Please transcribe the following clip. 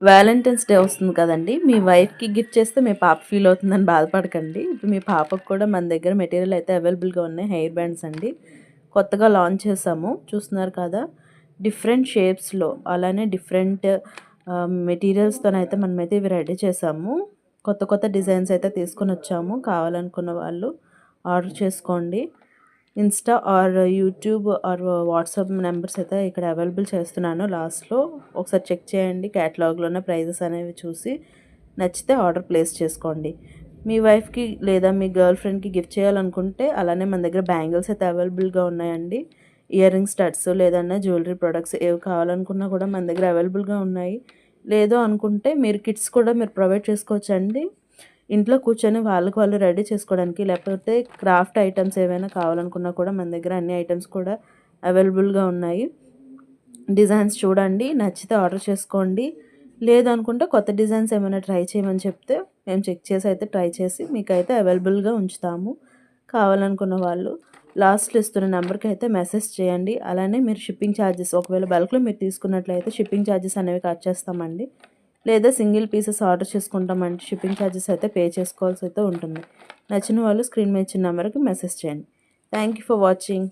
Valentine's day వస్తుంది కదండీ! మీ వైఫ్‌కి గిఫ్ట్ చేస్తే మీ పాప ఫీల్ అవుతుందని బాధపడకండి. ఇప్పుడు మీ పాపకు కూడా మన దగ్గర మెటీరియల్ అయితే అవైలబుల్‌గా ఉన్నాయి. హెయిర్ బ్యాండ్స్ అండి. కొత్తగా లాంచ్ చేసాము. చూస్తున్నారు కదా! డిఫరెంట్ షేప్స్‌లో అలానే డిఫరెంట్ మెటీరియల్స్‌తోనైతే మనమైతే ఇవి రెడీ చేసాము. కొత్త కొత్త డిజైన్స్ అయితే తీసుకొనొచ్చాము. కావాలనుకున్న వాళ్ళు ఆర్డర్ చేసుకోండి. Insta or YouTube or WhatsApp numbers అయితే ఇక్కడ అవైలబుల్ చేస్తున్నాను లాస్ట్‌లో. ఒకసారి చెక్ చేయండి. క్యాటలాగ్‌లోనే ప్రైజెస్ అనేవి చూసి నచ్చితే ఆర్డర్ ప్లేస్ చేసుకోండి. మీ వైఫ్‌కి లేదా మీ గర్ల్ ఫ్రెండ్‌కి గిఫ్ట్ చేయాలనుకుంటే అలానే మన దగ్గర బ్యాంగిల్స్ అయితే అవైలబుల్‌గా ఉన్నాయండి. ఇయర్ రింగ్ స్టడ్స్ లేదన్నా జ్యువెలరీ ప్రొడక్ట్స్ ఏవి కావాలనుకున్నా కూడా మన దగ్గర అవైలబుల్‌గా ఉన్నాయి. లేదు అనుకుంటే మీరు కిట్స్ కూడా మీరు ప్రొవైడ్ చేసుకోవచ్చండి. ఇంట్లో కూర్చొని వాళ్ళకి వాళ్ళు రెడీ చేసుకోవడానికి లేకపోతే క్రాఫ్ట్ ఐటెమ్స్ ఏవైనా కావాలనుకున్నా కూడా మన దగ్గర అన్ని ఐటెమ్స్ కూడా అవైలబుల్‌గా ఉన్నాయి. డిజైన్స్ చూడండి. నచ్చితే ఆర్డర్ చేసుకోండి. లేదనుకుంటే కొత్త డిజైన్స్ ఏమైనా ట్రై చేయమని చెప్తే మేము చెక్ చేసి అయితే ట్రై చేసి మీకైతే అవైలబుల్‌గా ఉంచుతాము. కావాలనుకున్న వాళ్ళు లాస్ట్‌లో ఇస్తున్న నంబర్‌కి అయితే మెసేజ్ చేయండి. అలానే మీరు షిప్పింగ్ ఛార్జెస్ ఒకవేళ బల్క్‌లో మీరు తీసుకున్నట్లయితే షిప్పింగ్ ఛార్జెస్ అనేవి కట్ చేస్తామండి. లేదా సింగిల్ పీసెస్ ఆర్డర్ చేసుకుంటామంటే షిప్పింగ్ ఛార్జెస్ అయితే పే చేసుకోవాల్సి అయితే ఉంటుంది. నచ్చిన వాళ్ళు స్క్రీన్ మీద ఇచ్చిన నంబర్‌కి మెసేజ్ చేయండి. Thank you for watching.